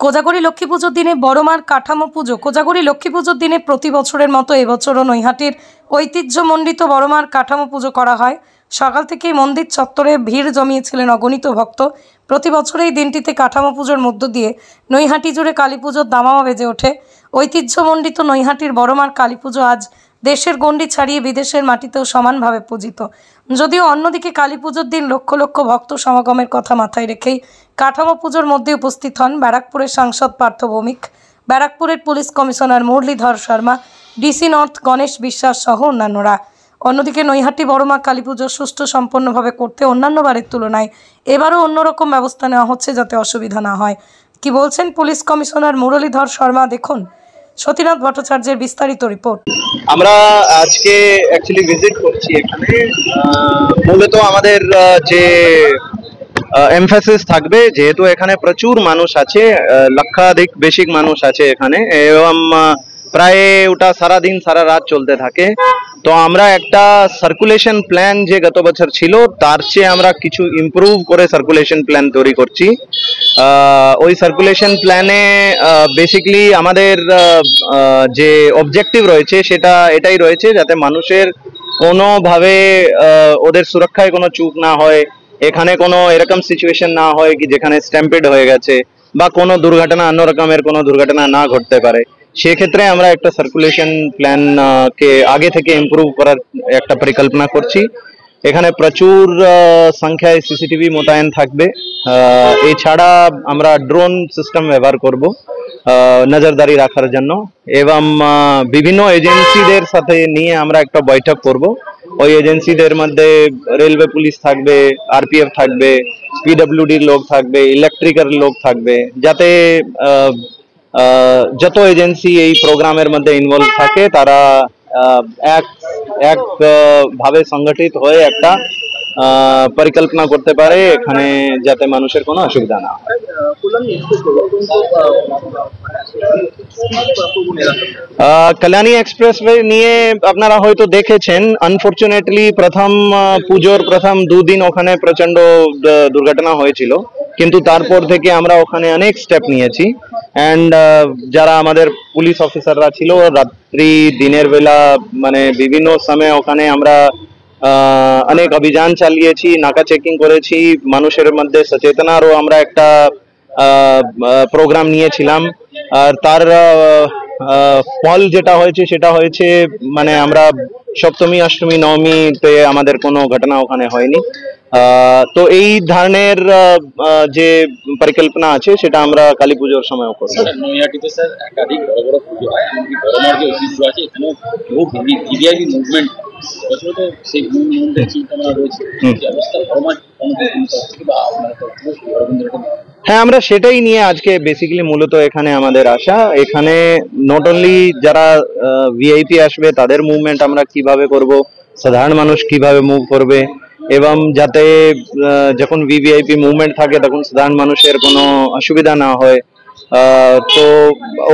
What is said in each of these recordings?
কোজাগরী লক্ষ্মী পুজোর দিনে বড়মার কাঠামো পুজো। কোজাগরী লক্ষ্মী পুজোর দিনে প্রতি বছরের মতো এবছরও নৈহাটির ঐতিহ্যমণ্ডিত বড়মার কাঠামো পুজো করা হয়। সকাল থেকেই মন্দির চত্বরে ভিড় জমিয়েছিলেন অগণিত ভক্ত। প্রতি বছর এই দিনটিতে কাঠামো পুজোর মধ্য দিয়ে নৈহাটি জুড়ে কালী পুজোর দামামা বেজে ওঠে। ঐতিহ্যমণ্ডিত নৈহাটির বড়মার কালী পুজো আজ দেশের গণ্ডি ছাড়িয়ে বিদেশের মাটিতেও সমানভাবে পূজিত। যদিও অন্যদিকে কালী পুজোর দিন লক্ষ লক্ষ ভক্ত সমাগমের কথা মাথায় রেখেই কাঠামো পুজোর মধ্যে উপস্থিত হন ব্যারাকপুরের সাংসদ পার্থ ভৌমিক, ব্যারাকপুরের police commissioner Muralidhar Sharma, DC north Ganesh বিশ্বাস সহ অন্যান্যরা। অন্যদিকে নৈহাটি বড়মা কালী পুজো সুষ্ঠু সম্পন্নভাবে করতে অন্যান্য বারের তুলনায় এবারও অন্যরকম ব্যবস্থা নেওয়া হচ্ছে যাতে অসুবিধা না হয়। কি বলছেন পুলিশ কমিশনার মুরলীধর শর্মা, দেখুন সতীনাথ ভট্টাচার্যের বিস্তারিত রিপোর্ট। আমরা আজকে অ্যাকচুয়ালি ভিজিট করছি এখানে। মূলত আমাদের যে এমফাসিস থাকবে, যেহেতু এখানে প্রচুর মানুষ আছে, লক্ষাধিক বেশি মানুষ আছে এখানে, এবং প্রায় ওটা সারা দিন সারা রাত চলতে থাকে। তো আমরা একটা সার্কুলেশন প্ল্যান যে গত বছর ছিল তার চেয়ে আমরা কিছু ইমপ্রুভ করে সার্কুলেশন প্ল্যান তৈরি করছি। ওই সার্কুলেশন প্ল্যানে বেসিক্যালি আমাদের যে অবজেক্টিভ রয়েছে সেটা এটাই রয়েছে যাতে মানুষের কোনোভাবে ওদের সুরক্ষায় কোনো চুক না হয়, এখানে কোনো এরকম সিচুয়েশন না হয় কি যেখানে স্ট্যাম্পেড হয়ে গেছে বা কোনো দুর্ঘটনা, অন্য রকমের কোনো দুর্ঘটনা না ঘটতে পারে। সেক্ষেত্রে আমরা একটা সার্কুলেশন প্ল্যান কে আগে থেকে ইমপ্রুভ করার একটা পরিকল্পনা করছি। এখানে প্রচুর সংখ্যায় সিসিটিভি মোতায়েন থাকবে। এছাড়া আমরা ড্রোন সিস্টেম ব্যবহার করব নজরদারি রাখার জন্য, এবং বিভিন্ন এজেন্সিদের সাথে নিয়ে আমরা একটা বৈঠক করব। ওই এজেন্সিদের মধ্যে রেলওয়ে পুলিশ থাকবে, আরপিএফ থাকবে, পিডব্লিউডির লোক থাকবে, ইলেকট্রিক্যাল লোক থাকবে, যাতে যত এজেন্সি এই প্রোগ্রামের মধ্যে ইনভলভ থাকে তারা এক ভাবে সংগঠিত হয়ে একটা পরিকল্পনা করতে পারে এখানে, যাতে মানুষের কোনো অসুবিধা না হয়। কল্যাণী এক্সপ্রেসওয়ে নিয়ে আপনারা হয়তো দেখেছেন, আনফরচুনেটলি প্রথম পুজোর প্রথম 2 দিন ওখানে প্রচন্ড দুর্ঘটনা হয়েছিল, কিন্তু তারপর থেকে আমরা ওখানে অনেক স্টেপ নিয়েছি। অ্যান্ড যারা আমাদের পুলিশ অফিসাররা ছিল, রাত্রি দিনের বেলা মানে বিভিন্ন সময় ওখানে আমরা অনেক অভিযান চালিয়েছি, নাকা চেকিং করেছি, মানুষের মধ্যে সচেতনারও আমরা একটা প্রোগ্রাম নিয়েছিলাম। আর তার ফল যেটা হয়েছে সেটা হয়েছে মানে আমরা সপ্তমী, অষ্টমী, নবমীতে আমাদের কোনো ঘটনা ওখানে হয়নি। তো এই ধরনের যে পরিকল্পনা আছে সেটা আমরা কালী পুজোর সময় করব। নৈহাটিতে স্যার একাধিক বড় বড় পুজো হয়, এমনকি বড়মার যে ঐতিহ্য আছে এখানেও বহু ভিভিআইপি মুভমেন্ট বছর তো সেই মুভমেন্টের চিন্তাভাবনা রয়েছে। অবস্থা বড়মার বা আপনার হ্যাঁ, আমরা সেটাই নিয়ে আজকে বেসিক্যালি মূলত এখানে আমাদের আসা। এখানে নট অনলি যারা ভিআইপি আসবে তাদের মুভমেন্ট আমরা কিভাবে করব, সাধারণ মানুষ কিভাবে মুভ করবে, এবং যাতে যখন ভিভিআইপি মুভমেন্ট থাকে তখন সাধারণ মানুষের কোনো অসুবিধা না হয়। তো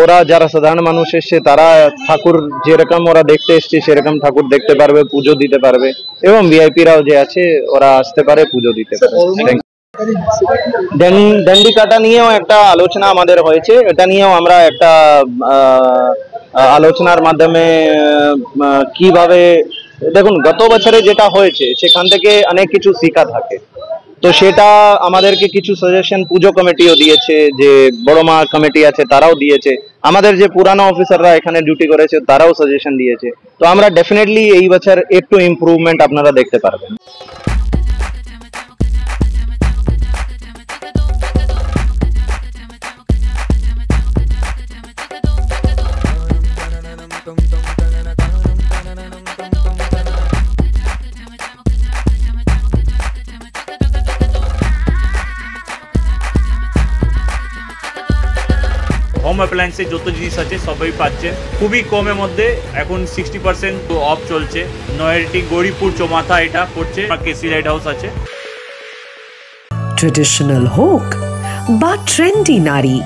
ওরা যারা সাধারণ মানুষ এসছে তারা ঠাকুর যেরকম ওরা দেখতে এসছে সেরকম ঠাকুর দেখতে পারবে, পুজো দিতে পারবে, এবং ভিআইপিরাও যে আছে ওরা আসতে পারে, পুজো দিতে পারে। ড্যান্ডি কাটা নিয়েও একটা আলোচনা আমাদের হয়েছে, এটা নিয়েও আমরা একটা আলোচনার মাধ্যমে কিভাবে, দেখুন গত বছরে যেটা হয়েছে সেখান থেকে অনেক কিছু শেখা থাকে। তো সেটা আমাদেরকে কিছু সাজেশন পুজো কমিটিও দিয়েছে, যে বড়মা কমিটি আছে তারাও দিয়েছে, আমাদের যে পুরানো অফিসাররা এখানে ডিউটি করেছে তারাও সাজেশন দিয়েছে। তো আমরা ডেফিনেটলি এই বছর একটু ইমপ্রুভমেন্ট আপনারা দেখতে পারবেন। হোম অ্যাপ্লায়েন্সে যত জিনিস আছে সবই পাচ্ছেন খুবই কমের মধ্যে। এখন 60% অফ চলছে। নৈহাটি গৌরীপুর চৌমাথা এটা পড়ছে, কেসি লাইট হাউস আছে। ট্রেডিশনাল হোক বা ট্রেন্ডি নারী,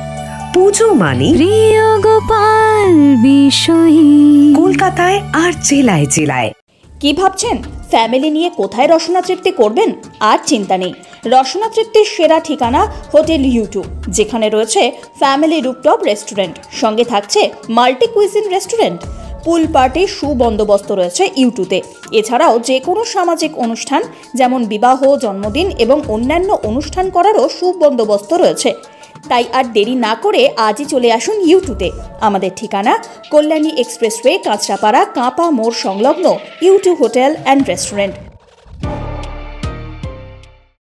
পুজো মানে প্রিয় গোপাল বিষয়ী কলকাতায় আর জেলায় জেলায়। কি ভাবছেন ফ্যামিলি নিয়ে কোথায় রসনা তৃপ্তি করবেন? আর চিন্তা নেই, রসনা তৃপ্তির সেরা ঠিকানা হোটেল ইউ2, যেখানে রয়েছে ফ্যামিলি রুফটপ রেস্টুরেন্ট, সঙ্গে থাকছে মাল্টি কুইজিন রেস্টুরেন্ট। পুল পার্টির সুবন্দোবস্ত রয়েছে ইউ2তে। এছাড়াও যে কোনো সামাজিক অনুষ্ঠান যেমন বিবাহ, জন্মদিন এবং অন্যান্য অনুষ্ঠান করারও সুবন্দোবস্ত রয়েছে। তাই আর দেরি না করে আজই চলে আসুন ইউ2তে। আমাদের ঠিকানা কল্যাণী এক্সপ্রেসওয়ে, কাঁচরাপাড়া, কাঁপা মোড় সংলগ্ন ইউ2 হোটেল অ্যান্ড রেস্টুরেন্ট।